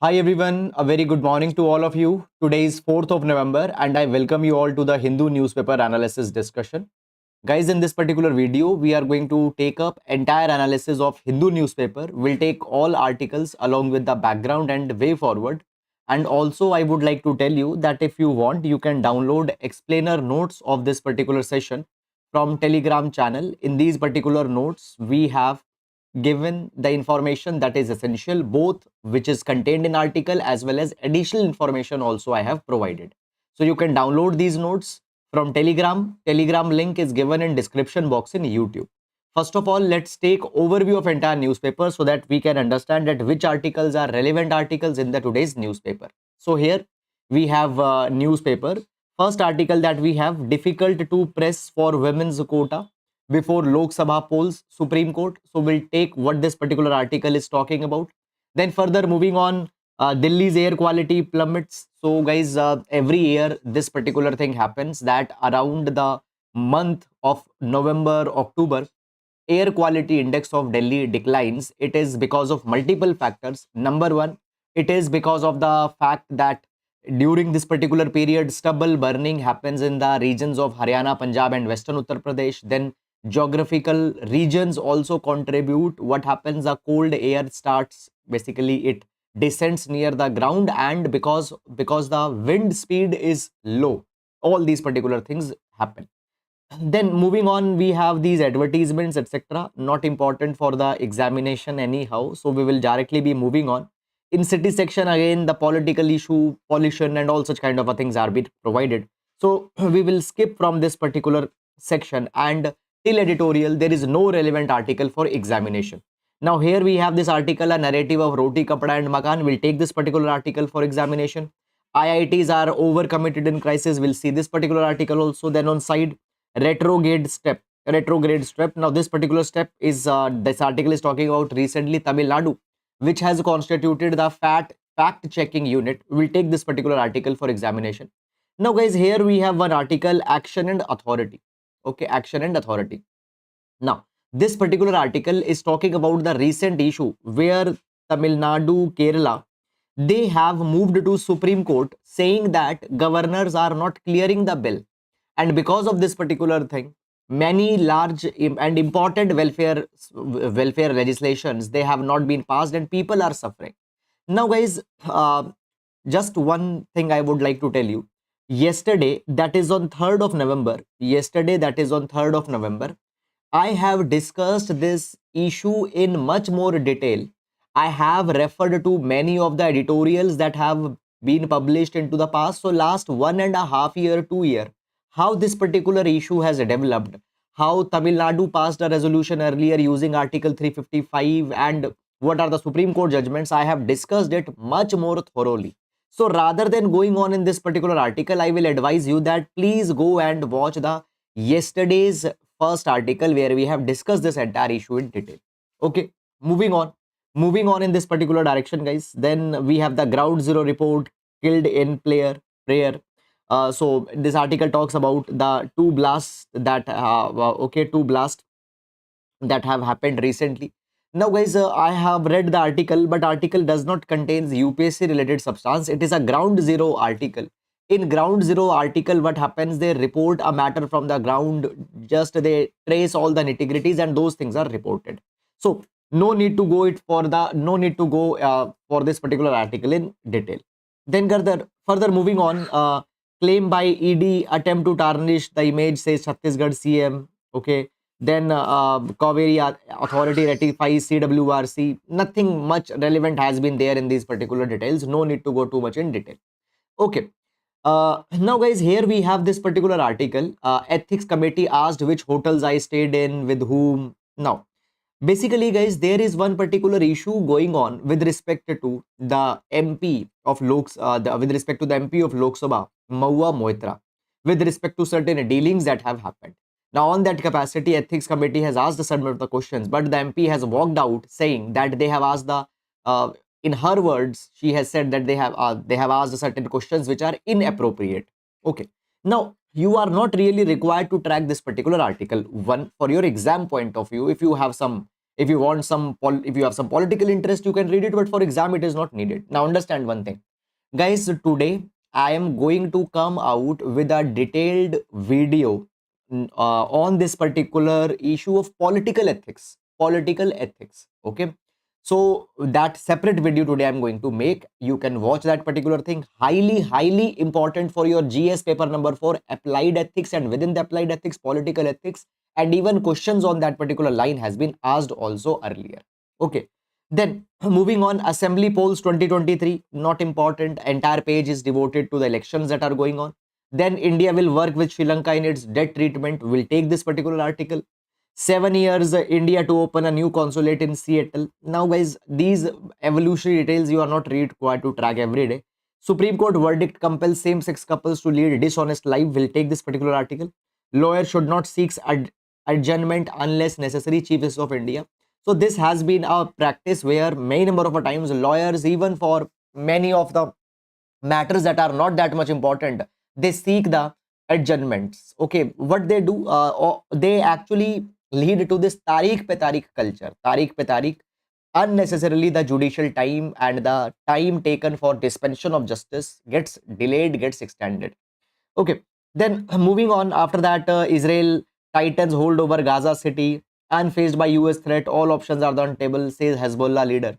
Hi everyone, a very good morning to all of you. Today is 4th of November and I welcome you all to the Hindu newspaper analysis discussion. Guys, in this particular video, we are going to take up entire analysis of Hindu newspaper. We'll take all articles along with the background and way forward. And also, I would like to tell you that if you want, you can download explainer notes of this particular session from Telegram channel. In these particular notes, we have given the information that is essential, both which is contained in article as well as additional information also I have provided. So you can download these notes from Telegram. Telegram link is given in description box in YouTube. First of all, let's take overview of entire newspaper so that we can understand that which articles are relevant articles in the today's newspaper. So here we have newspaper. First article that we have: difficult to press for women's quota before Lok Sabha polls Supreme Court. So we'll take what this particular article is talking about. Then further moving on, Delhi's air quality plummets. So guys, every year this particular thing happens, that around the month of November, October, air quality index of Delhi declines. It is because of multiple factors. Number one, it is because of the fact that during this particular period, stubble burning happens in the regions of Haryana, Punjab, and Western Uttar Pradesh. Then geographical regions also contribute. What happens? The cold air starts, basically it descends near the ground, and because the wind speed is low, all these particular things happen. Then moving on, we have these advertisements, etc. Not important for the examination anyhow, so we will directly be moving on. In city section, again, the political issue, pollution, and all such kind of things are being provided. So we will skip from this particular section, and till editorial there is no relevant article for examination. Now here we have this article, a narrative of roti, kapda, and makan. We'll take this particular article for examination. IITs are overcommitted in crisis. We'll see this particular article also. Then on side, retrograde step. Now this particular step is this article is talking about recently Tamil Nadu, which has constituted the fact checking unit. We'll take this particular article for examination. Now guys, here we have one article, action and authority. Okay, action and authority. Now this particular article is talking about the recent issue where Tamil Nadu, Kerala, they have moved to Supreme Court saying that governors are not clearing the bill, and because of this particular thing, many large and important welfare legislations, they have not been passed and people are suffering. Now guys, just one thing I would like to tell you. Yesterday, that is on 3rd of November, I have discussed this issue in much more detail. I have referred to many of the editorials that have been published into the past. So last 1.5 year, 2 year, how this particular issue has developed, how Tamil Nadu passed a resolution earlier using Article 355, and what are the Supreme Court judgments. I have discussed it much more thoroughly. So rather than going on in this particular article, I will advise you that please go and watch the yesterday's first article where we have discussed this entire issue in detail. Okay, moving on in this particular direction, guys. Then we have the ground zero report, killed in prayer. So this article talks about the two blasts that have happened recently. Now guys, I have read the article, but article does not contain UPSC related substance. It is a ground zero article. In ground zero article, what happens? They report a matter from the ground, just they trace all the nitty-gritties and those things are reported. So no need to go for this particular article in detail. Then further moving on, claim by ED, attempt to tarnish the image, says Chhattisgarh CM. Okay. Then Kaveri authority ratifies CWRC. Nothing much relevant has been there in these particular details. No need to go too much in detail. Okay. Now guys, here we have this particular article. Ethics committee asked which hotels I stayed in, with whom. Now, basically guys, there is one particular issue going on with respect to the MP of Lok Sabha, Mahua Moitra, with respect to certain dealings that have happened. Now, on that capacity, ethics committee has asked some of the questions, but the MP has walked out saying that they have asked in her words, she has said that they have asked certain questions which are inappropriate. Okay. Now, you are not really required to track this particular article. One, for your exam point of view, if you have some If you want if you have some political interest, you can read it, but for exam it is not needed. Now understand one thing, guys. Today I am going to come out with a detailed video on this particular issue of political ethics. Okay, so that separate video today I'm going to make. You can watch that particular thing. Highly important for your GS paper number 4, applied ethics, and within the applied ethics, political ethics, and even questions on that particular line has been asked also earlier. Okay, then moving on, assembly polls 2023, not important. Entire page is devoted to the elections that are going on. Then India will work with Sri Lanka in its debt treatment. We'll take this particular article. 7 years India to open a new consulate in Seattle. Now, guys, these evolutionary details you are not required to track every day. Supreme Court verdict compels same-sex couples to lead dishonest life. Will take this particular article. Lawyer should not seek adjournment unless necessary. Chief Justice of India. So this has been a practice where many number of times lawyers, even for many of the matters that are not that much important, they seek the adjournments. Okay, what they do, they actually lead to this tariq pe tariq culture. Tariq pe tariq, unnecessarily the judicial time and the time taken for dispensation of justice gets delayed, gets extended. Okay, then moving on, after that, Israel tightens hold over Gaza city, unfazed by US threat, all options are on table, says Hezbollah leader.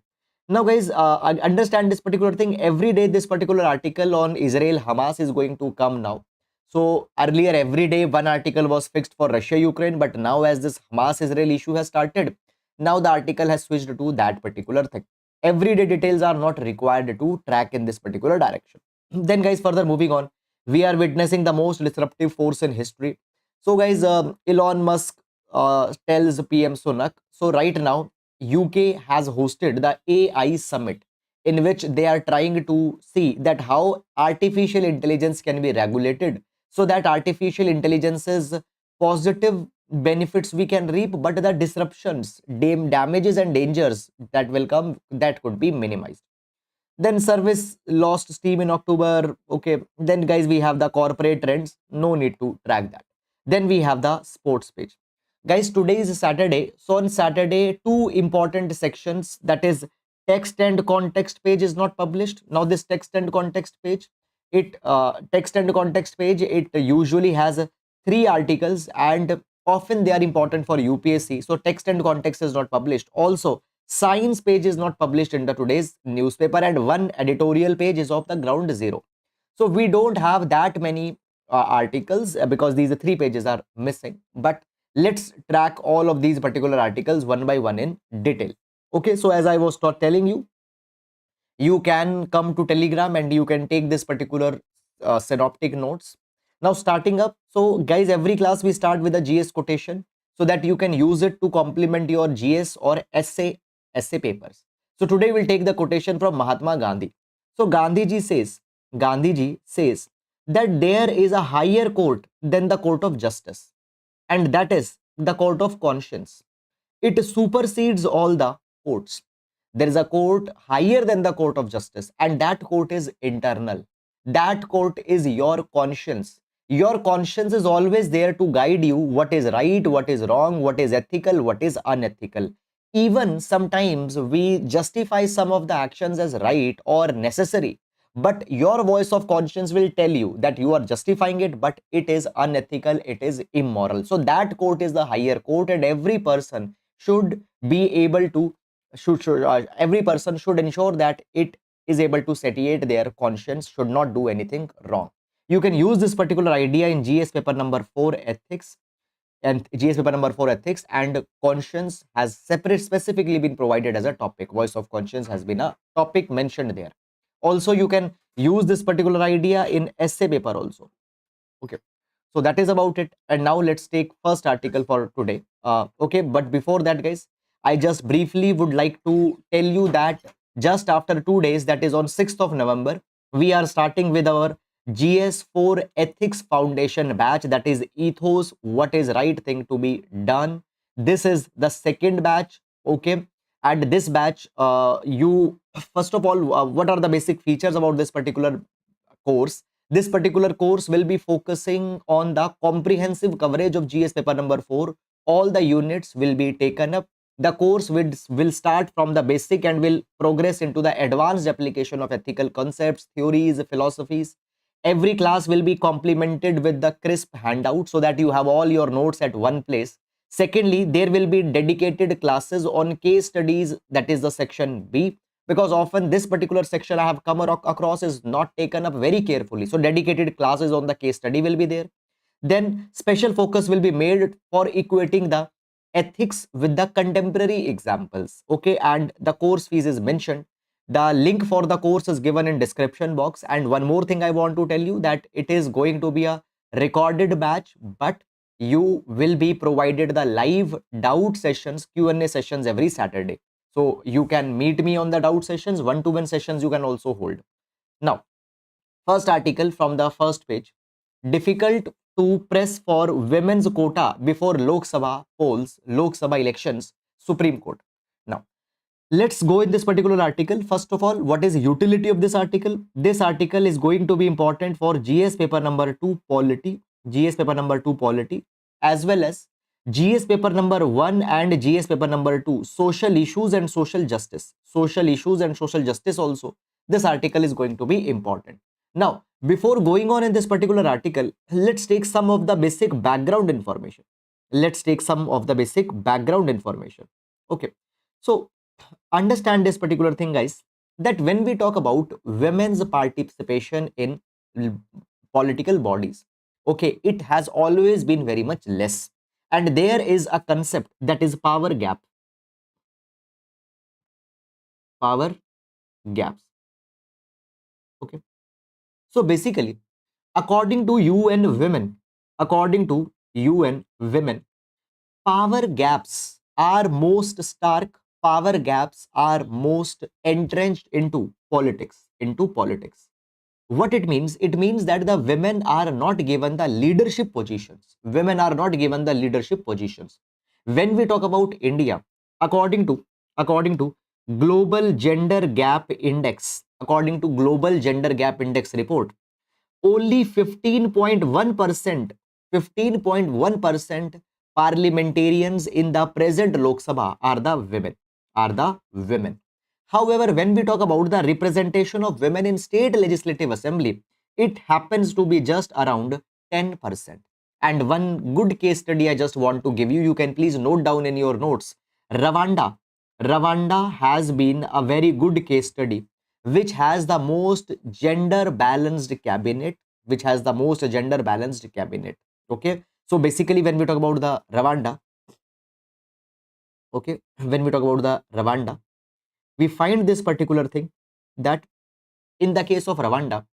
Now, guys, understand this particular thing. Every day, this particular article on Israel Hamas is going to come now. So earlier, every day, one article was fixed for Russia Ukraine, but now as this Hamas Israel issue has started, now the article has switched to that particular thing. Everyday details are not required to track in this particular direction. Then, guys, further moving on, we are witnessing the most disruptive force in history. So, guys, Elon Musk tells PM Sunak. So right now, UK has hosted the AI summit, in which they are trying to see that how artificial intelligence can be regulated, so that artificial intelligence's positive benefits we can reap, but the disruptions, damages and dangers that will come, that could be minimized. Then service lost steam in October. Okay, then, guys, we have the corporate trends, no need to track that. Then we have the sports page. Guys, today is Saturday, so on Saturday, two important sections, that is text and context page, is not published. Now this text and context page, it usually has three articles, and often they are important for UPSC. So text and context is not published. Also, science page is not published in the today's newspaper, and one editorial page is of the ground zero. So we don't have that many articles because these three pages are missing. But let's track all of these particular articles one by one in detail. Okay, so as I was telling you, you can come to Telegram and you can take this particular synoptic notes. Now starting up, so guys, every class we start with a GS quotation so that you can use it to complement your GS or essay papers. So today we'll take the quotation from Mahatma Gandhi. So Gandhiji says that there is a higher court than the court of justice, and that is the court of conscience. It supersedes all the courts. There is a court higher than the court of justice, and that court is internal. That court is your conscience. Your conscience is always there to guide you what is right, what is wrong, what is ethical, what is unethical. Even sometimes we justify some of the actions as right or necessary, but your voice of conscience will tell you that you are justifying it, but it is unethical, it is immoral. So that court is the higher court, and every person should be able to every person should ensure that it is able to satiate their conscience, should not do anything wrong. You can use this particular idea in GS paper number 4 ethics, and GS paper number 4 ethics, and conscience has separate specifically been provided as a topic. Voice of conscience has been a topic mentioned there. Also, you can use this particular idea in essay paper also. Okay, so that is about it. And now let's take first article for today. Okay, but before that, guys, I just briefly would like to tell you that just after 2 days, that is on 6th of November, we are starting with our GS4 Ethics Foundation batch, that is ethos, what is right thing to be done. This is the second batch. Okay, and this batch, you first of all, what are the basic features about this particular course? This particular course will be focusing on the comprehensive coverage of GS paper number 4. All the units will be taken up. The course will start from the basic and will progress into the advanced application of ethical concepts, theories, philosophies. Every class will be complemented with the crisp handout so that you have all your notes at one place. Secondly, there will be dedicated classes on case studies, that is the section B, because often this particular section I have come across is not taken up very carefully. So dedicated classes on the case study will be there. Then special focus will be made for equating the ethics with the contemporary examples. Okay, and the course fees is mentioned. The link for the course is given in description box. And one more thing I want to tell you, that it is going to be a recorded batch, but you will be provided the live doubt sessions, Q&A sessions every Saturday. So you can meet me on the doubt sessions, one-to-one sessions you can also hold. Now, first article from the first page. Difficult to press for women's quota before Lok Sabha polls, Lok Sabha elections, Supreme Court. Now, let's go in this particular article. First of all, what is the utility of this article? This article is going to be important for GS paper number 2 polity, GS paper number 2 polity, as well as GS paper number 1 and GS paper number 2, social issues and social justice. Social issues and social justice also. This article is going to be important. Now, before going on in this particular article, let's take some of the basic background information. Let's take some of the basic background information. Okay. So, understand this particular thing, guys, that when we talk about women's participation in political bodies, okay, it has always been very much less. And there is a concept that is power gap. Power gaps. Okay. So basically, according to UN Women, according to UN Women, power gaps are most stark, power gaps are most entrenched into politics, What it means? It means that the women are not given the leadership positions. Women are not given the leadership positions. When we talk about India, according to according to Global Gender Gap Index, according to Global Gender Gap Index report, only 15.1% parliamentarians in the present Lok Sabha are the women. However, when we talk about the representation of women in state legislative assembly, it happens to be just around 10%. And one good case study I just want to give you, you can please note down in your notes. Rwanda has been a very good case study which has the most gender balanced cabinet, Okay. So basically, when we talk about the Rwanda, okay, when we talk about the Rwanda, we find this particular thing, that in the case of Rwanda,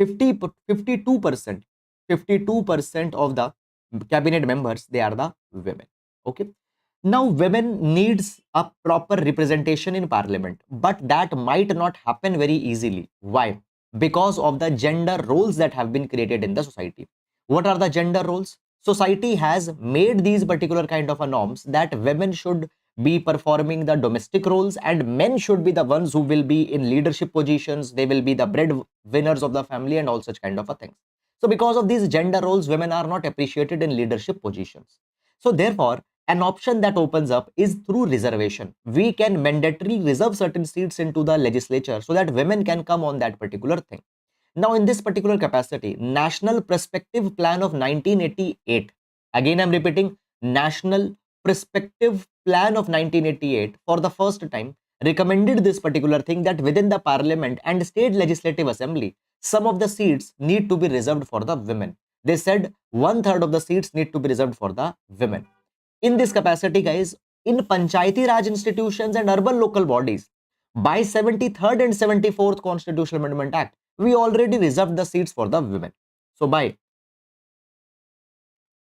52% of the cabinet members, they are the women. Okay. Now, women needs a proper representation in parliament, but that might not happen very easily. Why? Because of the gender roles that have been created in the society. What are the gender roles? Society has made these particular kind of a norms that women should be performing the domestic roles and men should be the ones who will be in leadership positions. They will be the breadwinners of the family and all such kind of a things. So because of these gender roles, women are not appreciated in leadership positions. So therefore, an option that opens up is through reservation. We can mandatorily reserve certain seats into the legislature so that women can come on that particular thing. Now, in this particular capacity, National Perspective Plan of 1988, again I'm repeating, National Perspective Plan of 1988, for the first time recommended this particular thing, that within the parliament and state legislative assembly, some of the seats need to be reserved for the women. They said 1/3 of the seats need to be reserved for the women. In this capacity, guys, in Panchayati Raj institutions and urban local bodies, by 73rd and 74th Constitutional Amendment Act, we already reserved the seats for the women. So by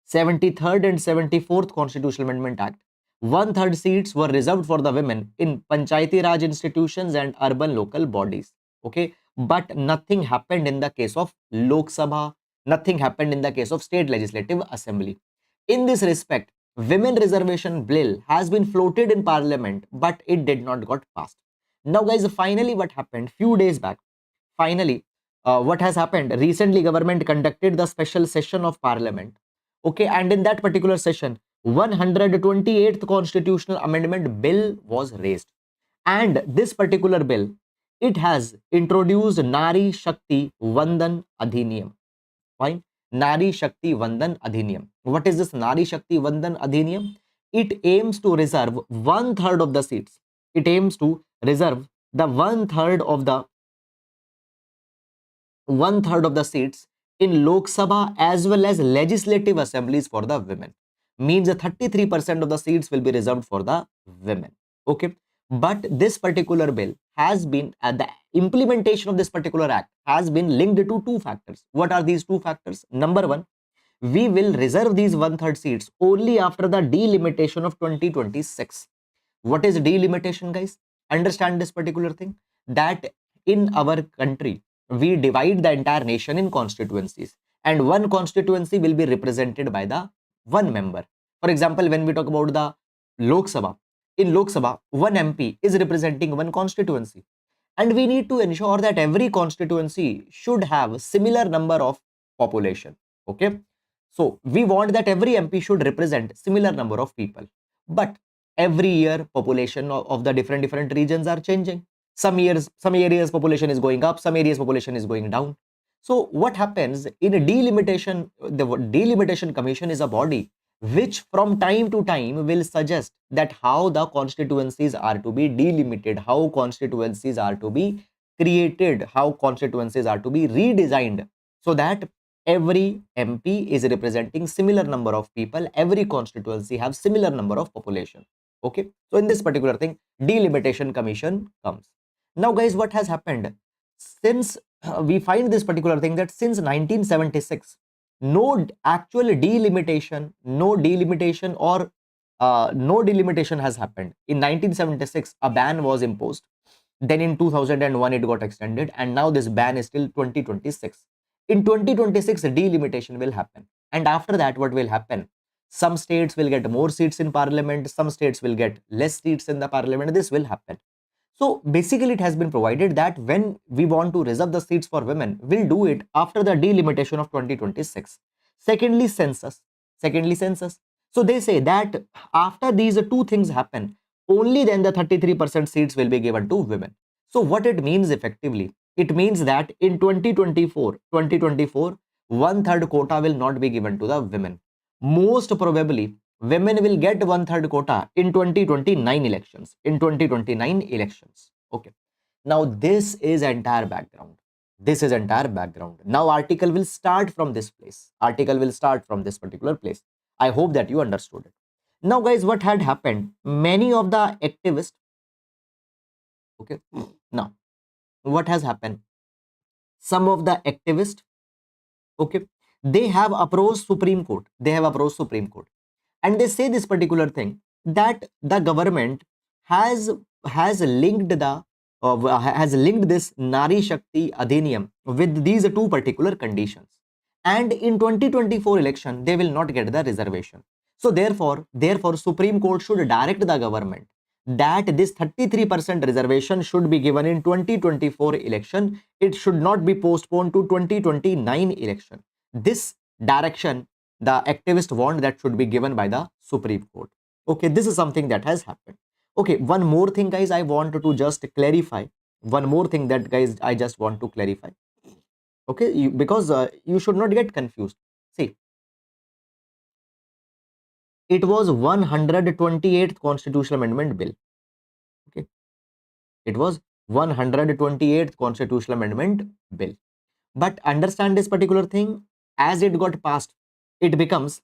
73rd and 74th Constitutional Amendment Act, 1/3 seats were reserved for the women in Panchayati Raj institutions and urban local bodies. Okay, but nothing happened in the case of Lok Sabha, nothing happened in the case of State Legislative Assembly. In this respect, women reservation bill has been floated in parliament, but it did not got passed. Now, guys, finally what happened few days back, finally, what has happened recently, government conducted the special session of parliament. Okay, and in that particular session, 128th Constitutional Amendment Bill was raised. And this particular bill, it has introduced Nari Shakti Vandan Adhiniyam. Fine. Nari Shakti Vandan Adhiniyam. What is this Nari Shakti Vandan Adhiniyam? It aims to reserve one third of the seats. It aims to reserve the one third of the seats in Lok Sabha as well as legislative assemblies for the women. Means 33% of the seats will be reserved for the women. Okay. But this particular bill has been, the implementation of this particular act has been linked to two factors. What are these two factors? Number one, we will reserve these one third seats only after the delimitation of 2026. What is delimitation, guys? Understand this particular thing, that in our country we divide the entire nation in constituencies, and one constituency will be represented by the one member. For example, when we talk about the Lok Sabha, in Lok Sabha one MP is representing one constituency, and we need to ensure that every constituency should have similar number of population. Okay, so we want that every MP should represent similar number of people. But every year population of the different regions are changing. Some years, some areas population is going up, some areas population is going down. So what happens in a delimitation? The delimitation commission is a body which from time to time will suggest that how the constituencies are to be delimited, how constituencies are to be created, how constituencies are to be redesigned, so that every MP is representing similar number of people, every constituency have similar number of population. Okay, so in this particular thing, delimitation commission comes. Now guys, what has happened since we find this particular thing, that since 1976 no actual delimitation, no delimitation has happened. In 1976 a ban was imposed, then in 2001 it got extended, and now this ban is till 2026. In 2026 delimitation will happen, and after that what will happen? Some states will get more seats in parliament, some states will get less seats in the parliament. This will happen. So basically it has been provided that when we want to reserve the seats for women, we'll do it after the delimitation of 2026. Secondly, census. So they say that after these two things happen, only then the 33% seats will be given to women. So what it means effectively? It means that in 2024, one third quota will not be given to the women. Most probably women will get one third quota in 2029 elections. Okay. Now this is entire background. Now article will start from this place. Article will start from this particular place. I hope that you understood it. Now guys, what had happened? Many of the activists. Okay. Now what has happened? Some of the activists. Okay. They have approached Supreme Court. And they say this particular thing, that the government has linked this Nari Shakti Adhiniyam with these two particular conditions, and in 2024 election they will not get the reservation. So therefore Supreme Court should direct the government that this 33% reservation should be given in 2024 election. It should not be postponed to 2029 election. This direction the activists want that should be given by the Supreme Court. Okay, this is something that has happened. Okay, one more thing guys I want to just clarify. I just want to clarify. Okay, because you should not get confused. See, it was 128th Constitutional Amendment Bill. Okay, it was 128th Constitutional Amendment Bill. But understand this particular thing, as it got passed, it becomes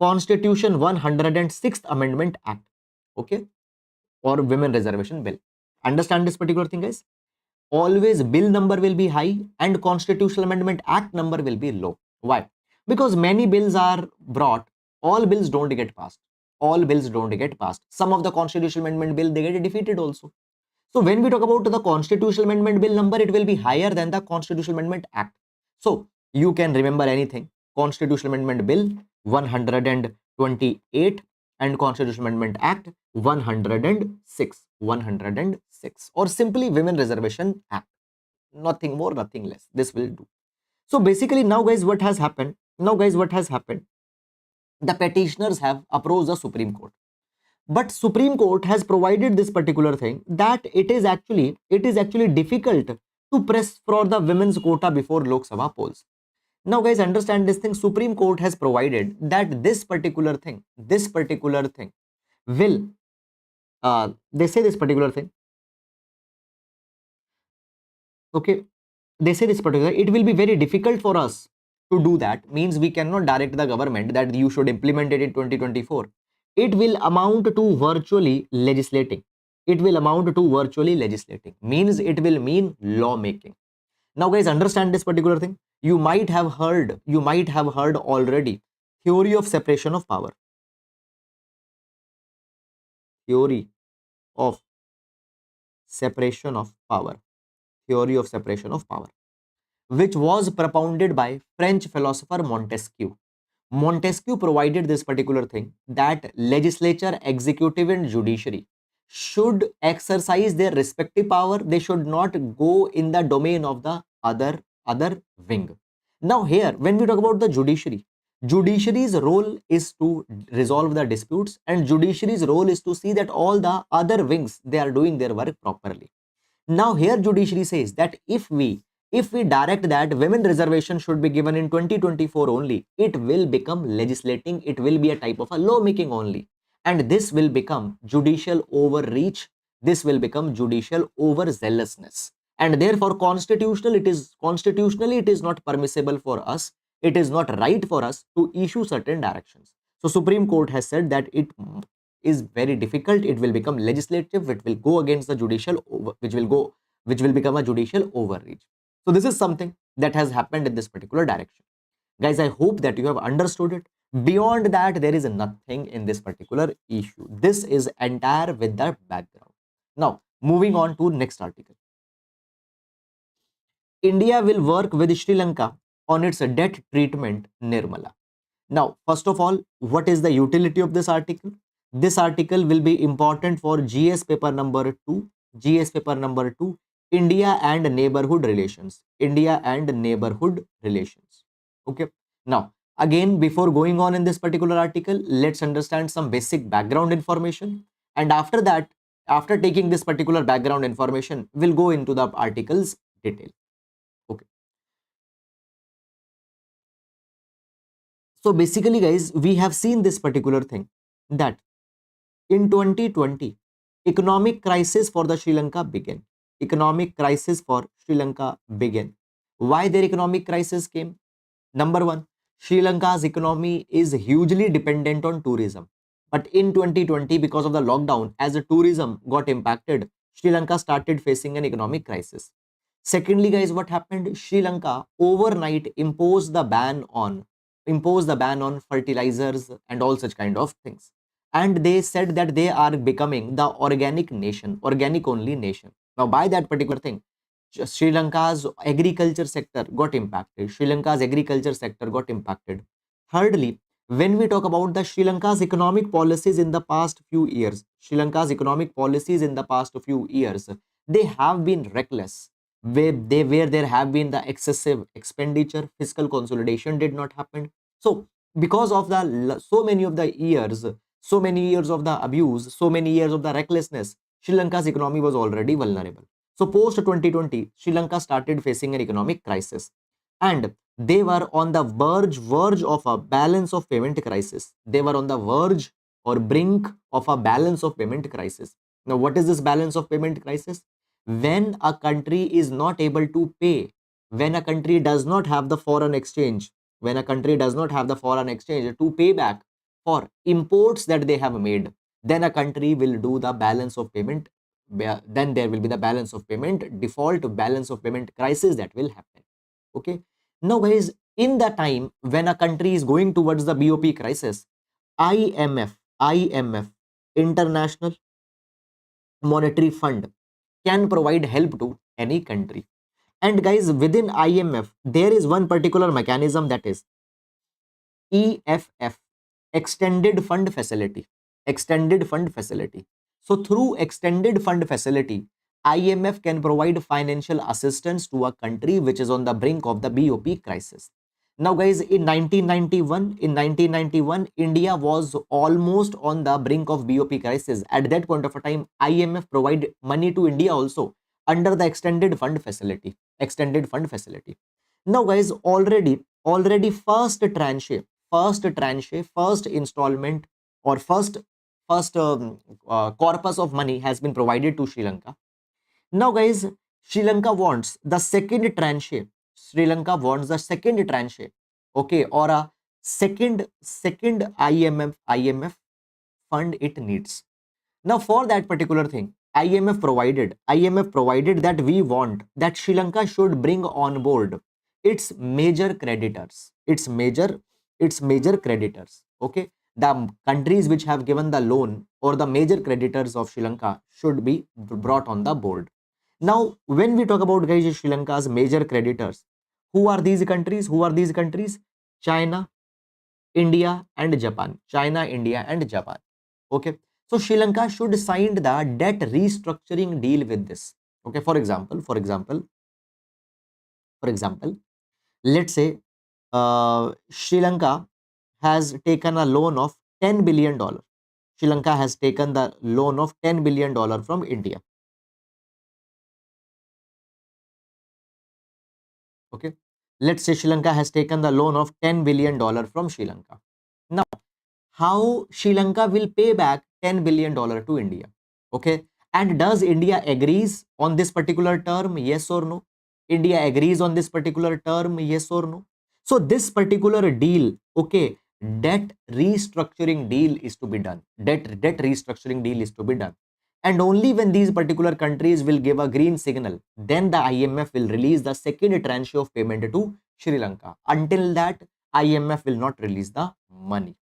Constitution 106th Amendment Act. Okay, or Women Reservation Bill. Understand this particular thing, guys. Always bill number will be high and Constitutional Amendment Act number will be low. Why? Because many bills are brought, all bills don't get passed. Some of the Constitutional Amendment bill, they get defeated also. So when we talk about the Constitutional Amendment Bill number, it will be higher than the Constitutional Amendment Act. So you can remember anything. Constitutional Amendment Bill 128 and Constitutional Amendment Act 106, or simply Women Reservation Act. Nothing more, nothing less. This will do. So basically now guys, what has happened? the petitioners have approached the Supreme Court. But Supreme Court has provided this particular thing that it is actually difficult to press for the women's quota before Lok Sabha polls. Now, guys, understand this thing. Supreme Court has provided that this particular thing will, they say this particular thing, okay, they say this particular, it will be very difficult for us to do that. Means we cannot direct the government that you should implement it in 2024. It will amount to virtually legislating. It will amount to virtually legislating. Means it will mean lawmaking. Now, guys, understand this particular thing. You might have heard already theory of separation of power. Theory of separation of power. Theory of separation of power, which was propounded by French philosopher Montesquieu. Montesquieu provided this particular thing that legislature, executive, and judiciary should exercise their respective power. They should not go in the domain of the other wing. Now, here, when we talk about the judiciary, judiciary's role is to resolve the disputes, and judiciary's role is to see that all the other wings they are doing their work properly. Now, here judiciary says that if we direct that women reservation should be given in 2024 only, it will become legislating. It will be a type of a lawmaking only, and this will become judicial overreach. This will become judicial overzealousness, and therefore constitutionally it is not permissible for us. It is not right for us to issue certain directions. So Supreme Court has said that it is very difficult. It will become legislative. It will go against the judicial which will become a judicial overreach. So this is something that has happened in this particular direction. Guys, I hope that you have understood it. Beyond that, there is nothing in this particular issue. This is entire with the background. Now, moving on to next article. India will work with Sri Lanka on its debt treatment, Nirmala. Now, first of all, what is the utility of this article? This article will be important for GS paper number 2. GS paper number 2, India and neighborhood relations. India and neighborhood relations. Okay. Now, again, before going on in this particular article, let's understand some basic background information. And after that, after taking this particular background information, we'll go into the article's detail. Okay. So basically, guys, we have seen this particular thing that in 2020, economic crisis for the Sri Lanka began. Economic crisis for Sri Lanka began. Why their economic crisis came? Number one, Sri Lanka's economy is hugely dependent on tourism. But in 2020, because of the lockdown, as the tourism got impacted, Sri Lanka started facing an economic crisis. Secondly, guys, what happened? Sri Lanka overnight imposed the ban on fertilizers and all such kind of things. And they said that they are becoming the organic nation, organic only nation. Now, by that particular thing, Sri Lanka's agriculture sector got impacted. Sri Lanka's agriculture sector got impacted. Thirdly, when we talk about the Sri Lanka's economic policies in the past few years, Sri Lanka's economic policies in the past few years, they have been reckless. Where there have been the excessive expenditure, fiscal consolidation did not happen. So, because of the so many years of the abuse, so many years of the recklessness, Sri Lanka's economy was already vulnerable. So post 2020, Sri Lanka started facing an economic crisis, and they were on the verge of a balance of payment crisis. They were on the verge or brink of a balance of payment crisis. Now, what is this balance of payment crisis? When a country is not able to pay, when a country does not have the foreign exchange, when a country does not have the foreign exchange to pay back for imports that they have made, then a country will do the balance of payment. Then there will be the balance of payment default, balance of payment crisis that will happen. Okay. Now, guys, in the time when a country is going towards the BOP crisis, IMF, International Monetary Fund, can provide help to any country. And guys, within IMF, there is one particular mechanism, that is EFF, Extended Fund Facility. Extended Fund Facility. So through Extended Fund Facility, IMF can provide financial assistance to a country which is on the brink of the BOP crisis. Now, guys, in 1991, India was almost on the brink of BOP crisis. At that point of time, IMF provided money to India also under the extended fund facility. Extended fund facility. Now, guys, already first installment or first corpus of money has been provided to Sri Lanka. Now, guys, Sri Lanka wants the second tranche. Sri Lanka wants the second tranche, okay, or a second IMF fund it needs. Now, for that particular thing, IMF provided that we want that Sri Lanka should bring on board its major creditors, its major creditors. Okay, the countries which have given the loan or the major creditors of Sri Lanka should be brought on the board. Now, when we talk about, guys, Sri Lanka's major creditors, who are these countries? Who are these countries? China, India, and Japan. China, India, and Japan. Okay. So Sri Lanka should sign the debt restructuring deal with this. Okay. For example, let's say Sri Lanka has taken a loan of $10 billion. Sri Lanka has taken the loan of $10 billion from India. Okay. Let's say Sri Lanka has taken the loan of $10 billion from Sri Lanka. Now, how Sri Lanka will pay back $10 billion to India? Okay. And does India agrees on this particular term? Yes or no? India agrees on this particular term? Yes or no? So this particular deal, okay, debt restructuring deal is to be done. Debt restructuring deal is to be done. And only when these particular countries will give a green signal, then the IMF will release the second tranche of payment to Sri Lanka. Until that, IMF will not release the money.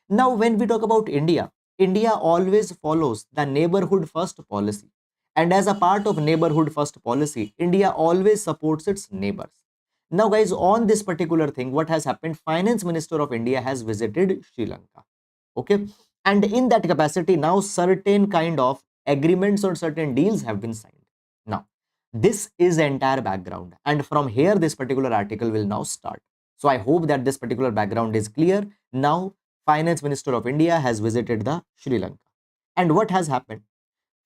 Now, when we talk about India, India always follows the neighborhood first policy. And as a part of neighborhood first policy, India always supports its neighbors. Now, guys, on this particular thing, what has happened? Finance Minister of India has visited Sri Lanka. Okay. And in that capacity, now certain kind of agreements or certain deals have been signed. Now, this is the entire background. And from here, this particular article will now start. So I hope that this particular background is clear. Now, Finance Minister of India has visited the Sri Lanka. And what has happened?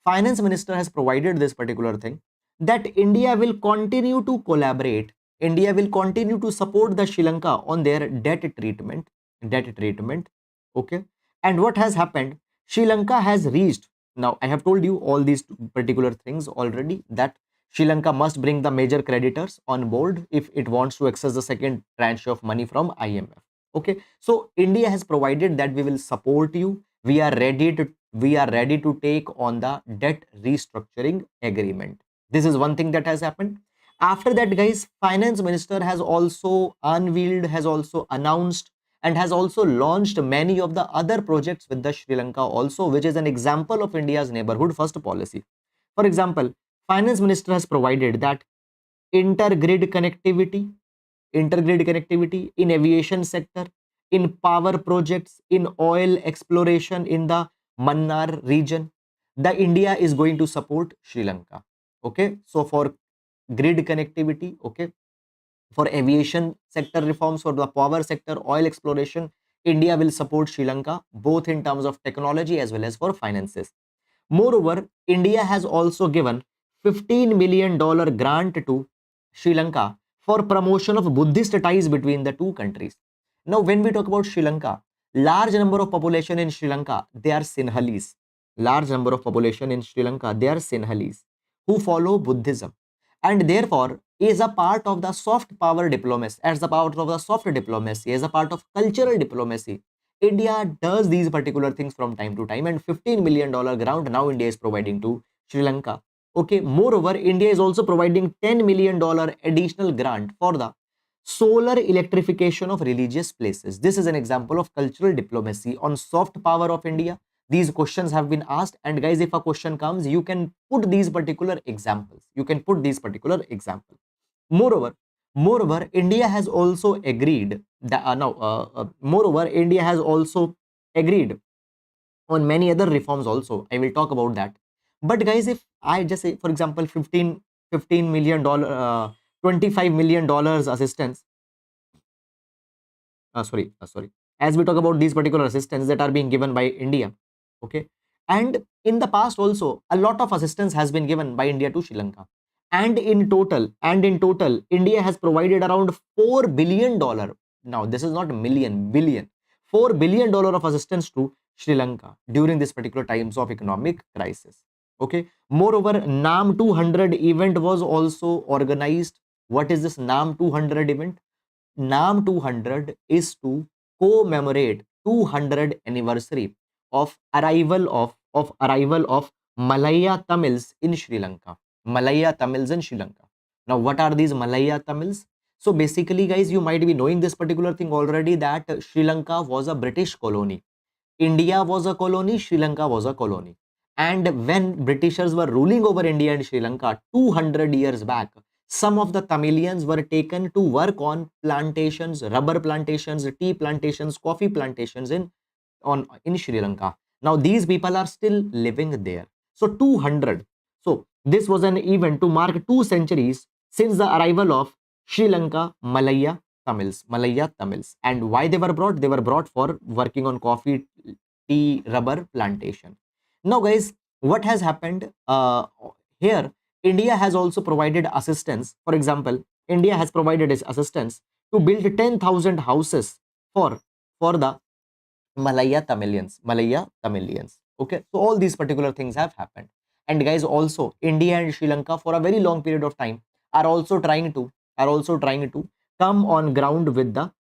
Finance Minister has provided this particular thing that India will continue to collaborate. India will continue to support the Sri Lanka on their debt treatment. Debt treatment. Okay. And what has happened? Sri Lanka has reached. Now, I have told you all these particular things already, that Sri Lanka must bring the major creditors on board if it wants to access the second tranche of money from IMF. Okay. So India has provided that we will support you. We are ready to take on the debt restructuring agreement. This is one thing that has happened. After that, guys, Finance Minister has also unveiled, has also announced, and has also launched many of the other projects with the Sri Lanka also, which is an example of India's neighborhood first policy. For example, Finance Minister has provided that intergrid connectivity, in aviation sector, in power projects, in oil exploration in the Mannar region. The India is going to support Sri Lanka. Okay, so for grid connectivity, okay, for aviation sector reforms, for the power sector, oil exploration, India will support Sri Lanka both in terms of technology as well as for finances. Moreover, India has also given $15 million grant to Sri Lanka for promotion of Buddhist ties between the two countries. Now, when we talk about Sri Lanka, large number of population in Sri Lanka, they are Sinhalese. Large number of population in Sri Lanka, they are Sinhalese who follow Buddhism, and therefore is a part of the soft power diplomacy, as a part of the soft diplomacy, as a part of cultural diplomacy. India does these particular things from time to time, and $15 million grant now India is providing to Sri Lanka. Okay, moreover, India is also providing $10 million additional grant for the solar electrification of religious places. This is an example of cultural diplomacy on soft power of India. These questions have been asked, and guys, if a question comes, you can put these particular examples. You can put these particular examples. Moreover, India has also agreed that moreover, India has also agreed on many other reforms also. I will talk about that. But guys, if I just say, for example, 15 million dollar, $25 million assistance sorry, as we talk about these particular assistance that are being given by India, okay, and in the past also a lot of assistance has been given by India to Sri Lanka, and in total India has provided around $4 billion. Now this is not million, billion. $4 billion of assistance to Sri Lanka during this particular times of economic crisis. Okay, moreover, NAM 200 event was also organized. What is this NAM 200 event? NAM 200 is to commemorate 200 anniversary of arrival of Malaya Tamils in Sri Lanka. Malaya Tamils in Sri Lanka. Now, what are these Malaya Tamils? So basically, guys, you might be knowing this particular thing already, that Sri Lanka was a British colony. India was a colony, Sri Lanka was a colony. And when Britishers were ruling over India and Sri Lanka 200 years back, some of the Tamilians were taken to work on plantations, rubber plantations, tea plantations, coffee plantations in Sri Lanka. Now these people are still living there. So 200. So this was an event to mark 2 centuries since the arrival of Sri Lanka Malaya Tamils. And why they were brought? They were brought for working on coffee, tea, rubber plantation. Now, guys, what has happened here? India has also provided assistance. For example, India has provided its assistance to build 10,000 houses for the Malaya Tamilians. Okay, so all these particular things have happened. And guys, also India and Sri Lanka for a very long period of time are also trying to come on ground with the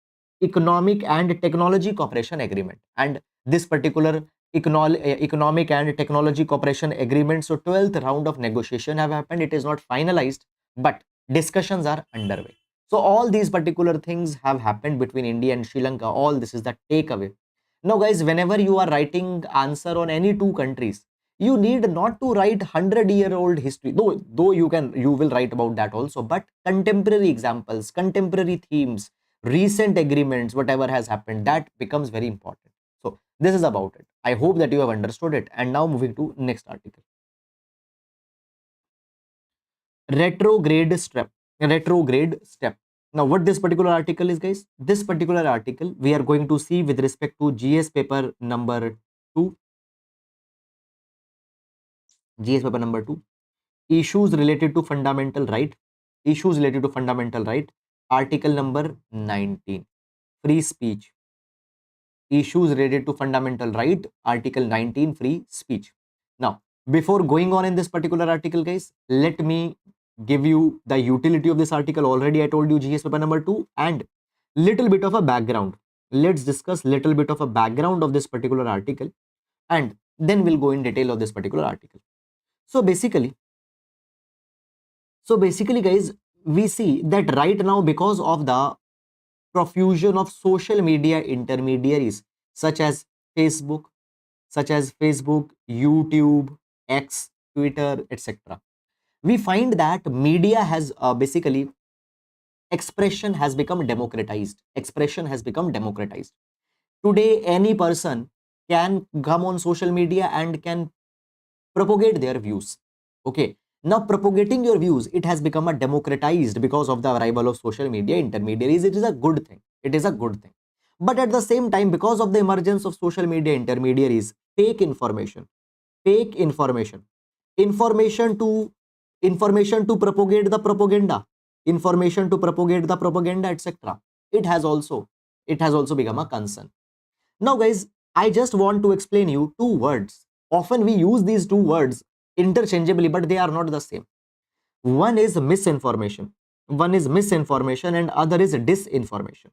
economic and technology cooperation agreement. And this particular economic and technology cooperation agreement, so 12th round of negotiation have happened. It is not finalized, but discussions are underway. So all these particular things have happened between India and Sri Lanka. All this is the takeaway. Now, guys, whenever you are writing answer on any two countries, you need not to write 100-year-old history, though you will write about that also, but contemporary examples, contemporary themes, recent agreements, whatever has happened, that becomes very important. So this is about it. I hope that you have understood it. And now moving to next article. Retrograde step. Now what this particular article is, guys, this particular article we are going to see with respect to GS paper number 2. GS paper number 2, issues related to fundamental right, article number 19, free speech. Issues related to fundamental right, article 19, free speech. Now before going on in this particular article, guys, let me give you the utility of this article. Already I told you GS paper number 2, and little bit of a background. Let's discuss little bit of a background of this particular article, and then we'll go in detail of this particular article. So basically, guys, we see that right now, because of the profusion of social media intermediaries such as Facebook, YouTube, X, Twitter, etc., we find that media has basically expression has become democratized. Today, any person can come on social media and can propagate their views. Okay, now propagating your views, it has become a democratized because of the arrival of social media intermediaries. It is a good thing. But at the same time, because of the emergence of social media intermediaries, fake information to propagate the propaganda, etc., it has also become a concern. Now, guys, I just want to explain you two words. Often we use these two words interchangeably, but they are not the same. One is misinformation. And other is disinformation.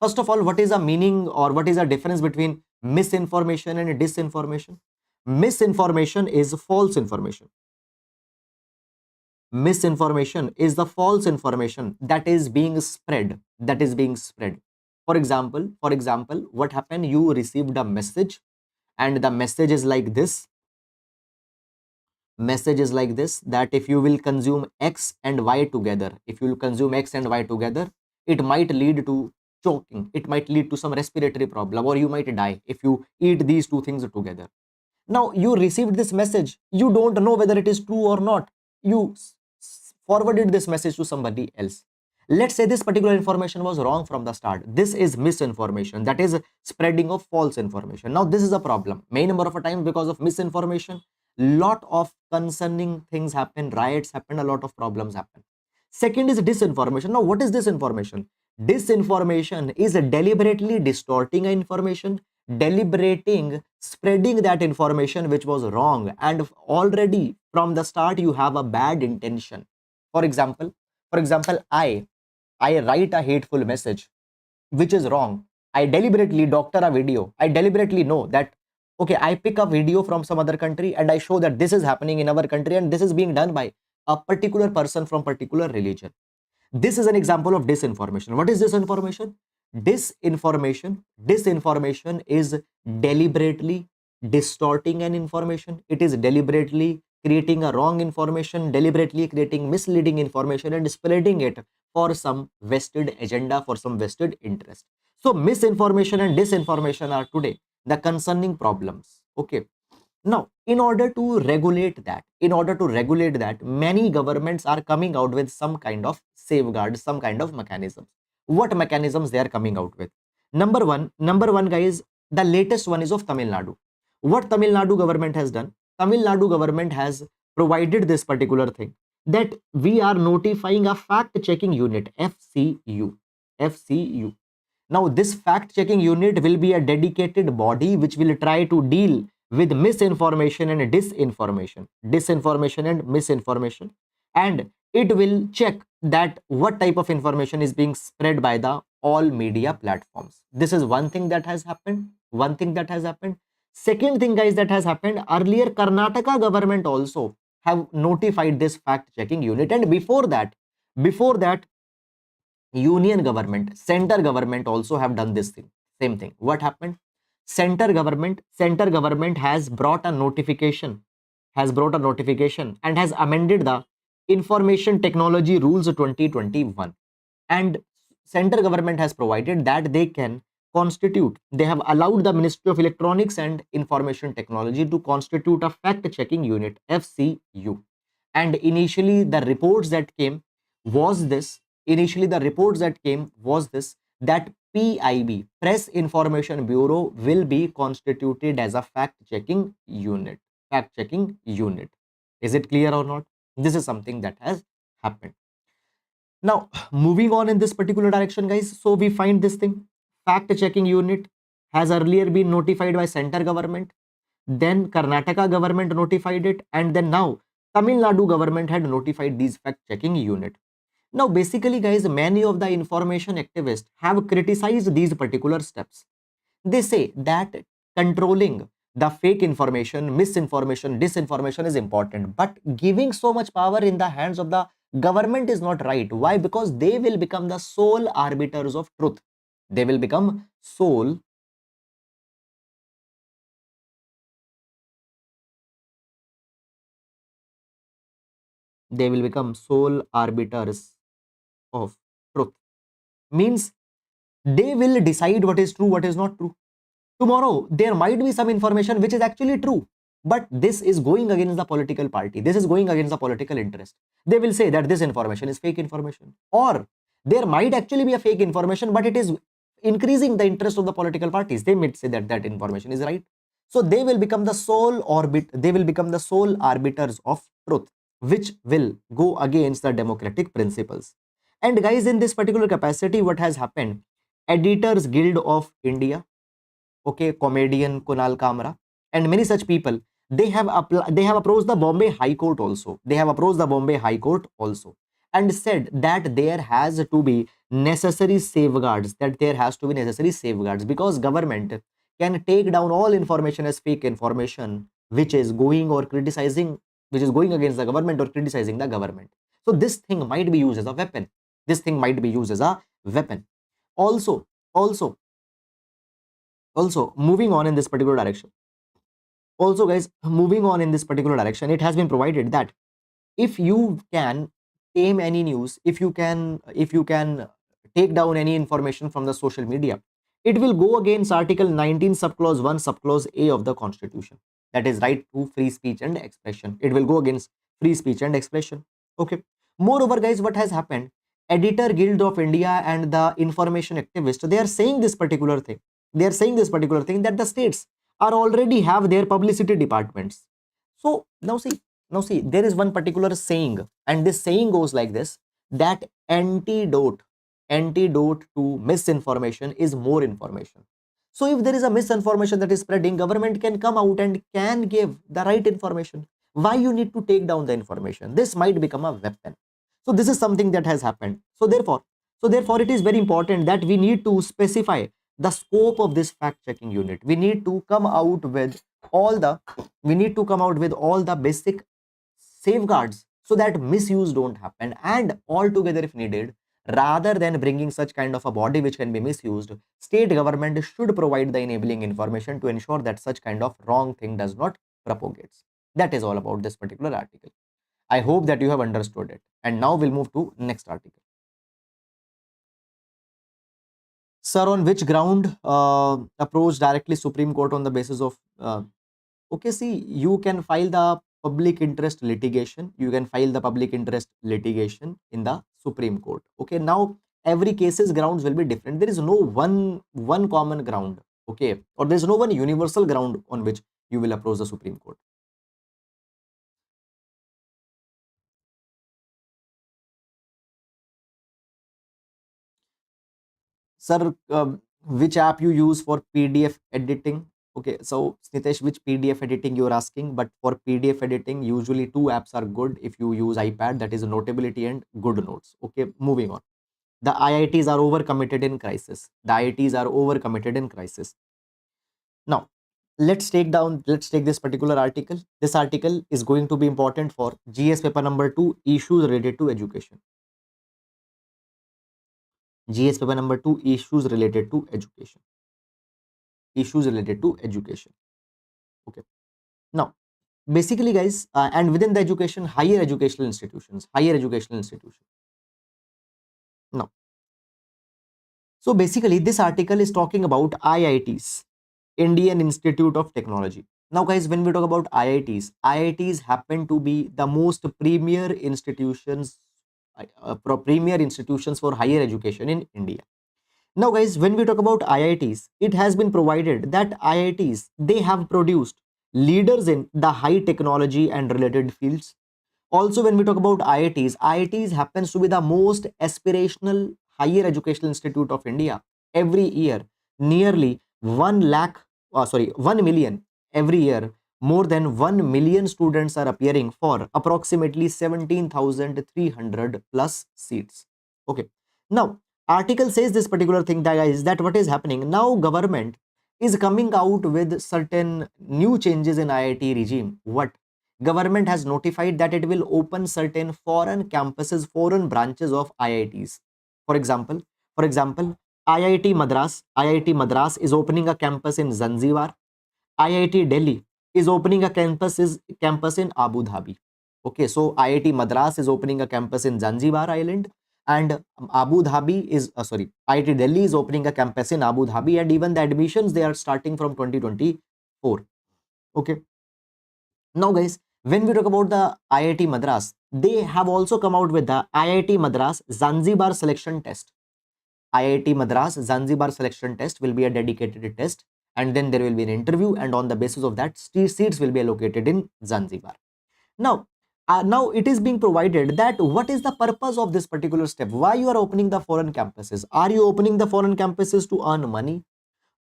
First of all, what is the meaning or what is the difference between misinformation and disinformation? Misinformation is false information. Misinformation is the false information that is being spread. For example, what happened? You received a message, and the message is like this. That if you will consume X and Y together, it might lead to choking, it might lead to some respiratory problem, or you might die if you eat these two things together. Now you received this message, you don't know whether it is true or not. You forwarded this message to somebody else, Let's say this particular information was wrong from the start. This is misinformation, that is spreading of false information. Now this is a problem. Many number of a time, because of misinformation, lot of concerning things happen, riots happen, a lot of problems happen. Second is disinformation. Now what is disinformation? Disinformation is deliberately distorting information, deliberating spreading that information which was wrong, and already from the start you have a bad intention. For example, I write a hateful message which is wrong. I deliberately doctor a video. I deliberately know that, okay, I pick a video from some other country and I show that this is happening in our country and this is being done by a particular person from particular religion. This is an example of disinformation. What is disinformation? Disinformation is deliberately distorting an information. It is deliberately creating a wrong information, deliberately creating misleading information and spreading it for some vested agenda, for some vested interest. So misinformation and disinformation are today the concerning problems. Okay. Now, in order to regulate that, many governments are coming out with some kind of safeguards, some kind of mechanisms. What mechanisms they are coming out with? Number one, guys, the latest one is of Tamil Nadu. What Tamil Nadu government has done? Tamil Nadu government has provided this particular thing, that we are notifying a fact checking unit, FCU. FCU. Now, this fact checking unit will be a dedicated body which will try to deal with misinformation and disinformation and misinformation, and it will check that what type of information is being spread by the all media platforms. This is one thing that has happened. Second thing, guys, that has happened earlier, Karnataka government also have notified this fact checking unit, and before that union government, center government also have done this thing, same thing. What happened? Center government has brought a notification, and has amended the information technology rules 2021, and center government has provided that they have allowed the Ministry of Electronics and Information Technology to constitute a fact checking unit, FCU. And initially the reports that came was this that PIB, Press Information Bureau, will be constituted as a fact checking unit. Is it clear or not? This is something that has happened. Now, moving on in this particular direction, guys, so we find this thing, fact checking unit has earlier been notified by center government, then Karnataka government notified it, and then now Tamil Nadu government had notified these fact checking unit. Now, basically, guys, many of the information activists have criticized these particular steps. They say that controlling the fake information, misinformation, disinformation is important, but giving so much power in the hands of the government is not right. Why? Because they will become the sole arbiters of truth. They will become sole arbiters of truth. Means they will decide what is true, what is not true. Tomorrow, there might be some information which is actually true, but this is going against the political party. This is going against the political interest. They will say that this information is fake information. Or there might actually be a fake information, but it is increasing the interest of the political parties. They might say that that information is right. So they will become the sole arbiters of truth, which will go against the democratic principles. And guys, in this particular capacity, what has happened? Editors Guild of India, okay, comedian Kunal Kamra, and many such people, they have approached the Bombay High Court also. And said that there has to be necessary safeguards. Because government can take down all information as fake information, which is going against the government or criticizing the government. So this thing might be used as a weapon. Also, also, also moving on in this particular direction. Also, guys, moving on in this particular direction, it has been provided that if you can tame any news, if you can take down any information from the social media, it will go against Article 19, subclause 1, subclause A of the Constitution. That is right to free speech and expression. It will go against free speech and expression. Okay. Moreover, guys, what has happened? Editor Guild of India and the information activists, they are saying this particular thing. They are saying this particular thing that the states are already have their publicity departments. So now see, there is one particular saying, and this saying goes like this: that antidote to misinformation is more information. So if there is a misinformation that is spreading, government can come out and can give the right information. Why you need to take down the information? This might become a weapon. So this is something that has happened. So therefore it is very important that we need to specify the scope of this fact checking unit. We need to come out with all the basic safeguards so that misuse don't happen. And altogether, if needed, rather than bringing such kind of a body which can be misused, state government should provide the enabling information to ensure that such kind of wrong thing does not propagates. That is all about this particular article. I hope that you have understood it. And now we'll move to next article. Sir, on which ground approach directly Supreme Court on the basis of okay, see, you can file the public interest litigation. You can file the public interest litigation in the Supreme Court. Okay, now every case's grounds will be different. There is no one common ground. Okay, or there is no one universal ground on which you will approach the Supreme Court. Sir, which app you use for PDF editing? Okay, so Nitesh, which PDF editing you're asking? But for PDF editing, usually two apps are good if you use iPad, that is Notability and Good Notes. Okay, moving on. The IITs are overcommitted in crisis. The IITs are overcommitted in crisis. Now, let's take this particular article. This article is going to be important for GS paper number 2, issues related to education. GS paper number 2, issues related to education. Issues related to education. Okay. Now, basically, guys, and within the education, higher educational institutions. Now, so basically, this article is talking about IITs, Indian Institute of Technology. Now, guys, when we talk about IITs happen to be the most premier institutions, premier institutions for higher education in India. Now, guys, when we talk about IITs, it has been provided that IITs, they have produced leaders in the high technology and related fields. Also, when we talk about IITs happens to be the most aspirational higher educational institute of India. Every year, nearly 1 million every year, more than 1 million students are appearing for approximately 17,300 plus seats. Okay. Now, article says this particular thing, that guys, that what is happening now, government is coming out with certain new changes in IIT regime. What? Government has notified that it will open certain foreign campuses, foreign branches of IITs. For example, IIT Madras is opening a campus in Zanzibar. IIT Delhi is opening a campus in Abu Dhabi. Okay, so IIT Madras is opening a campus in Zanzibar Island, and Abu Dhabi is IIT Delhi is opening a campus in Abu Dhabi, and even the admissions, they are starting from 2024. Okay. Now, guys, when we talk about the IIT Madras, they have also come out with the IIT Madras Zanzibar selection test. IIT Madras Zanzibar selection test will be a dedicated test, and then there will be an interview, and on the basis of that, seats will be allocated in Zanzibar. Now it is being provided that what is the purpose of this particular step? Why you are opening the foreign campuses? Are you opening the foreign campuses to earn money,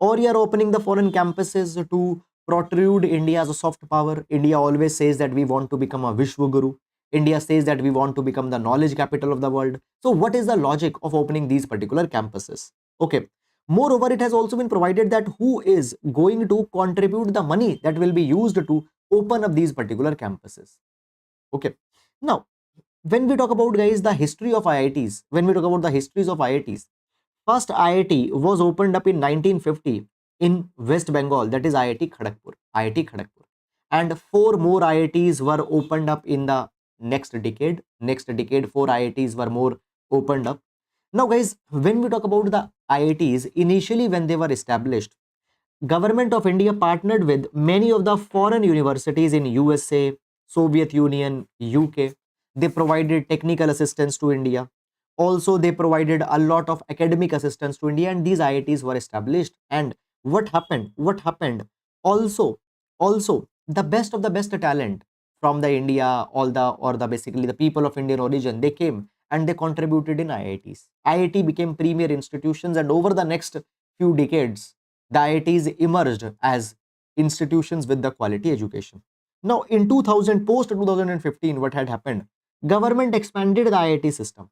or you are opening the foreign campuses to protrude India as a soft power? India always says that we want to become a Vishwa Guru. India says that we want to become the knowledge capital of the world. So what is the logic of opening these particular campuses? Okay. Moreover, it has also been provided that who is going to contribute the money that will be used to open up these particular campuses. Okay. Now, when we talk about, guys, the history of IITs, first IIT was opened up in 1950 in West Bengal, that is IIT Kharagpur. And four more IITs were opened up in the next decade. Four IITs were more opened up. Now, guys, when we talk about the IITs, initially when they were established, Government of India partnered with many of the foreign universities in USA, Soviet Union, UK. They provided technical assistance to India. Also, they provided a lot of academic assistance to India, and these IITs were established. And what happened? What happened? Also, also the best of the best talent from the India, all the or the basically the people of Indian origin, they came and they contributed in IITs. IIT became premier institutions, and over the next few decades, the IITs emerged as institutions with the quality education. Now, in 2000, post 2015, what had happened? Government expanded the IIT system,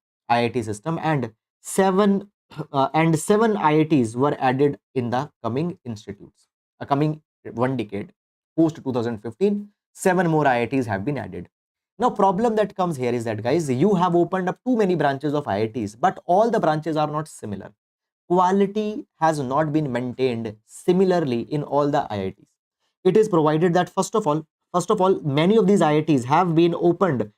and seven IITs were added in the coming institutes. A coming one decade, post 2015, seven more IITs have been added. Now, problem that comes here is that, guys, you have opened up too many branches of IITs, but all the branches are not similar. Quality has not been maintained similarly in all the IITs. It is provided that first of all, many of these IITs have been opened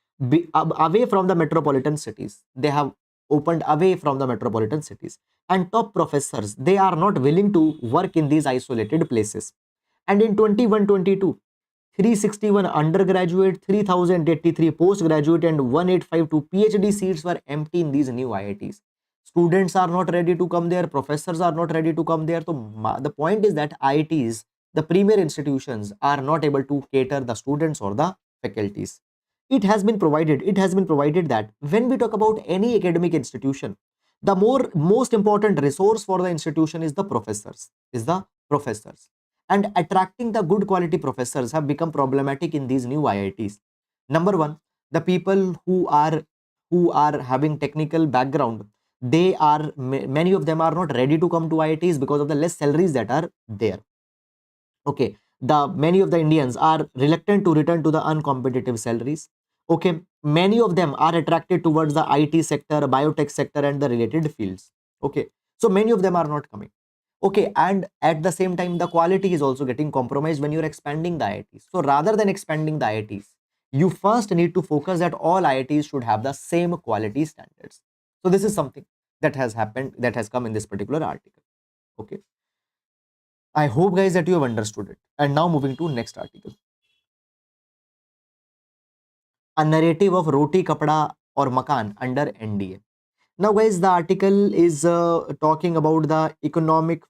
away from the metropolitan cities. They have opened away from the metropolitan cities, and top professors, they are not willing to work in these isolated places. And in 21-22, 361 undergraduate, 3083 postgraduate, and 1852 PhD seats were empty in these new IITs. Students are not ready to come there, professors are not ready to come there. So the point is that IITs, the premier institutions, are not able to cater the students or the faculties. It has been provided that when we talk about any academic institution, the most important resource for the institution is the professors, and attracting the good quality professors have become problematic in these new IITs. Number one, the people who are having technical background, many of them are not ready to come to IITs because of the less salaries that are there. Okay, the many of the Indians are reluctant to return to the uncompetitive salaries. Okay, many of them are attracted towards the IT sector, biotech sector, and the related fields. Okay, so many of them are not coming. Okay, and at the same time, the quality is also getting compromised when you're expanding the IITs. So rather than expanding the IITs, you first need to focus that all IITs should have the same quality standards. So this is something that has happened, that has come in this particular article. Okay, I hope, guys, that you have understood it. And now moving to next article, a narrative of roti, kapda, or makan under NDA. Now, guys, the article is talking about the economic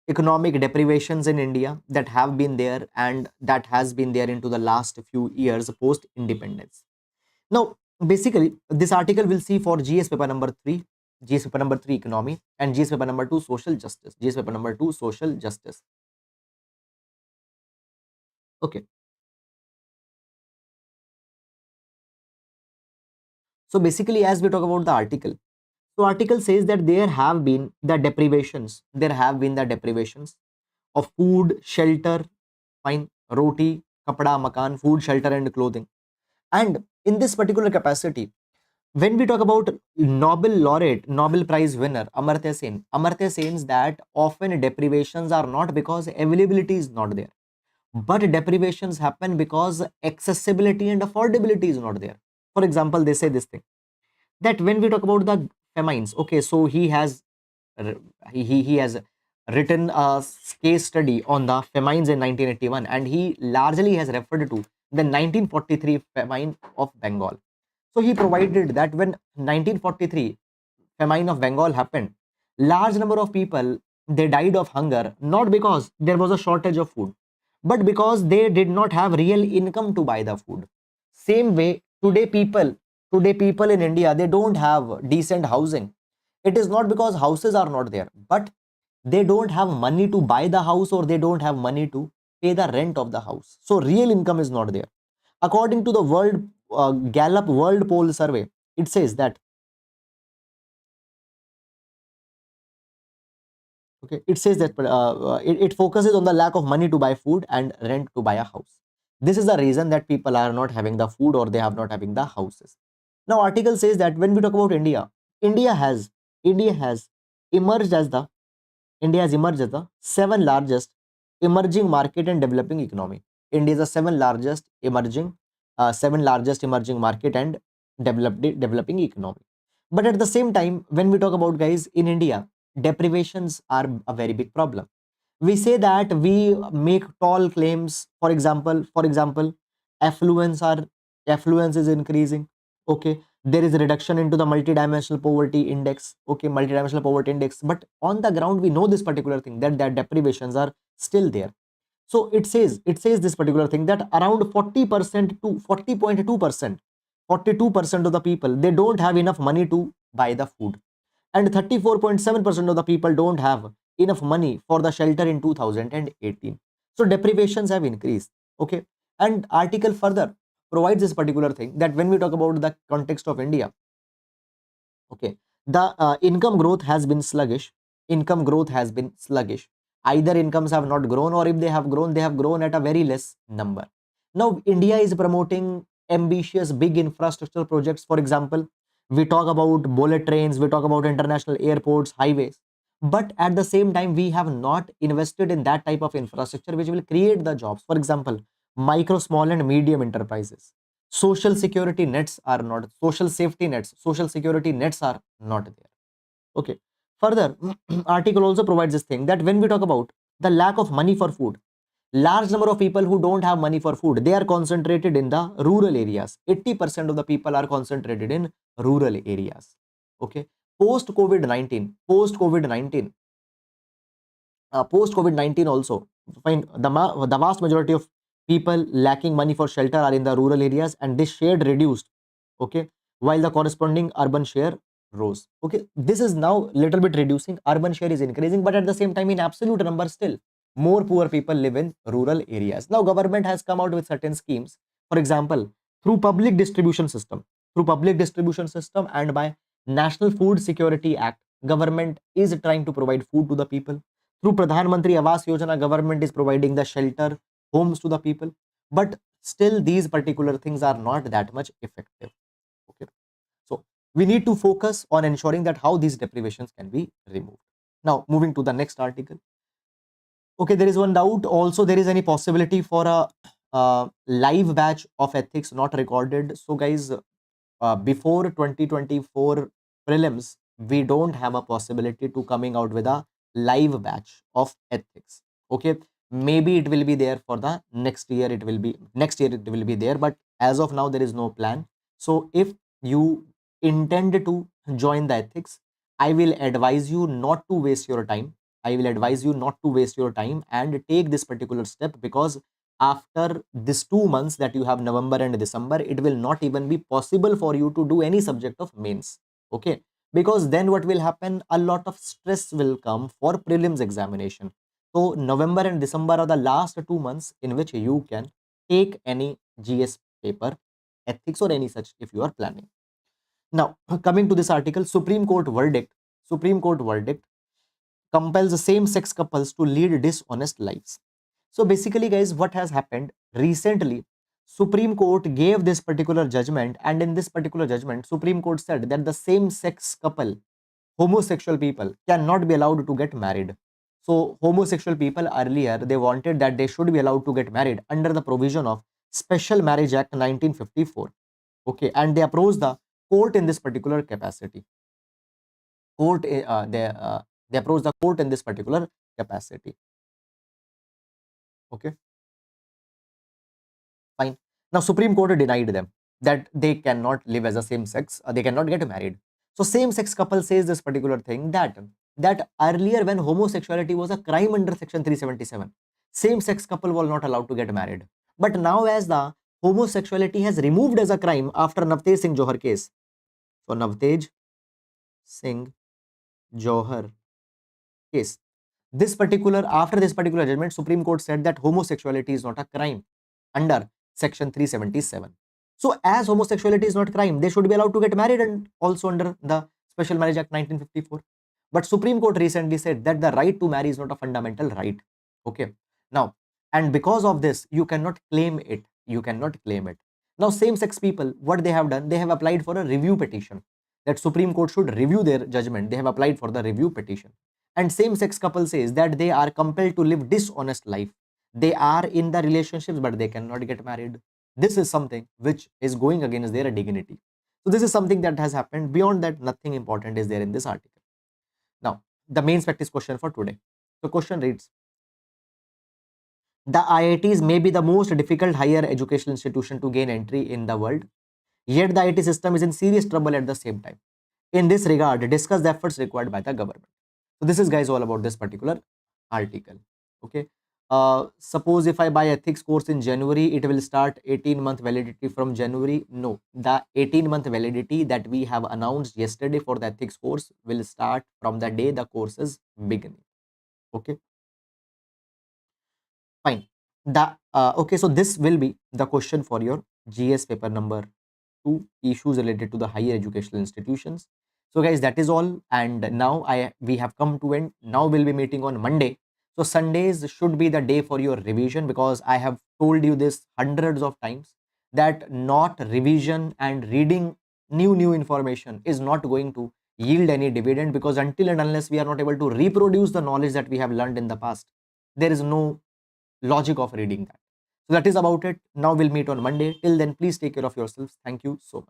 deprivations in India that have been there and that has been there into the last few years post independence. Now, basically, this article will see for GS paper number 3, GS paper number 3 economy, and GS paper number 2 social justice, GS paper number 2 social justice. Okay. So basically, as we talk about the article, so article says that there have been the deprivations of food, shelter, fine, roti, kapda, makan, food, shelter, and clothing. And in this particular capacity, when we talk about Nobel laureate, Nobel Prize winner Amartya Sen's that often deprivations are not because availability is not there, but deprivations happen because accessibility and affordability is not there. For example, they say this thing, that when we talk about the famines, okay, so he has written a case study on the famines in 1981, and he largely has referred to the 1943 famine of Bengal. So he provided that when 1943 famine of Bengal happened, large number of people, they died of hunger, not because there was a shortage of food, but because they did not have real income to buy the food. Same way, today people in India, they don't have decent housing. It is not because houses are not there, but they don't have money to buy the house, or they don't have money to pay the rent of the house. So real income is not there. According to the Gallup World Poll survey, it says that, okay, it focuses on the lack of money to buy food and rent to buy a house. This is the reason that people are not having the food, or they have not having the houses. Now, article says that when we talk about India, India has India has emerged as the India has emerged as the seven largest emerging market and developing economy. India is the seven largest emerging market and developing economy. But at the same time, when we talk about, guys, in India, deprivations are a very big problem. We say that we make tall claims. For example, affluence is increasing. Okay, There is a reduction into the multidimensional poverty index. Okay, multidimensional poverty index. But on the ground, we know this particular thing, that deprivations are still there. So it says this particular thing, that around 40% to 40.2%, 42% of the people, they don't have enough money to buy the food, and 34.7% of the people don't have enough money for the shelter in 2018. So deprivations have increased. Okay, and article further provides this particular thing, that when we talk about the context of India, okay, the income growth has been sluggish. Income growth has been sluggish. Either incomes have not grown, or if they have grown, they have grown at a very less number. Now India is promoting ambitious big infrastructure projects. For example, we talk about bullet trains, we talk about international airports, highways, but at the same time we have not invested in that type of infrastructure which will create the jobs. For example, micro, small and medium enterprises, social security nets are not, social safety nets, social security nets are not there. Okay, further, article also provides this thing, that when we talk about the lack of money for food, large number of people who don't have money for food, they are concentrated in the rural areas. 80% of the people are concentrated in rural areas. Okay, post covid-19, post COVID-19 also, find the vast majority of people lacking money for shelter are in the rural areas, and this share reduced. Okay, while the corresponding urban share rose. Okay, this is now little bit reducing, urban share is increasing, but at the same time in absolute number still more poor people live in rural areas. Now government has come out with certain schemes. For example, through public distribution system, and by National Food Security Act, government is trying to provide food to the people. Through Pradhan Mantri Awas Yojana, government is providing the shelter, homes to the people. But still, these particular things are not that much effective. Okay, so we need to focus on ensuring that how these deprivations can be removed. Now, moving to the next article. Okay, there is one doubt. Also, there is any possibility for a live batch of ethics not recorded. So, guys, before 2024 prelims, we don't have a possibility to coming out with a live batch of ethics. Okay, maybe it will be there for the next year, it will be next year, it will be there, but as of now there is no plan. So if you intend to join the ethics, I will advise you not to waste your time. I will advise you not to waste your time and take this particular step, because after this 2 months that you have, November and December, it will not even be possible for you to do any subject of mains. Okay, because then what will happen, a lot of stress will come for prelims examination. So November and December are the last 2 months in which you can take any GS paper, ethics or any such, if you are planning. Now coming to this article, Supreme Court verdict compels same-sex couples to lead dishonest lives. So basically, guys, what has happened recently, Supreme Court gave this particular judgment, and in this particular judgment, Supreme Court said that the same-sex couple, homosexual people, cannot be allowed to get married. So homosexual people earlier, they wanted that they should be allowed to get married under the provision of Special Marriage Act 1954. Okay, and they approached the court in this particular capacity. Court, they approached the court in this particular capacity. Okay, fine. Now Supreme Court denied them that they cannot live as a same sex, they cannot get married. So same sex couple says this particular thing, that earlier when homosexuality was a crime under section 377, same sex couple were not allowed to get married. But now as the homosexuality has removed as a crime after Navtej Singh Johar case, so Navtej Singh Johar case, after this particular judgment, Supreme Court said that homosexuality is not a crime under section 377. So as homosexuality is not crime, they should be allowed to get married, and also under the Special Marriage Act 1954. But Supreme Court recently said that the right to marry is not a fundamental right. Okay, now, and because of this, you cannot claim it. Now same sex people, what they have done, they have applied for a review petition, that Supreme Court should review their judgment. They have applied for the review petition. And same sex couple says that they are compelled to live dishonest life. They are in the relationships, but they cannot get married. This is something which is going against their dignity. So this is something that has happened. Beyond that, nothing important is there in this article. Now, the main practice question for today. The question reads, the IITs may be the most difficult higher educational institution to gain entry in the world. Yet the IT system is in serious trouble at the same time. In this regard, discuss the efforts required by the government. So this is, guys, all about this particular article. Okay. Suppose if I buy ethics course in January, it will start 18-month validity from January. No, the 18-month validity that we have announced yesterday for the ethics course will start from the day the course is beginning. Okay, fine. Okay, so this will be the question for your GS paper number 2, issues related to the higher educational institutions. So guys, that is all, and now we have come to end. Now we'll be meeting on Monday. So Sundays should be the day for your revision, because I have told you this hundreds of times that not revision and reading new information is not going to yield any dividend, because until and unless we are not able to reproduce the knowledge that we have learned in the past, there is no logic of reading that. So that is about it. Now we'll meet on Monday. Till then, please take care of yourselves. Thank you so much.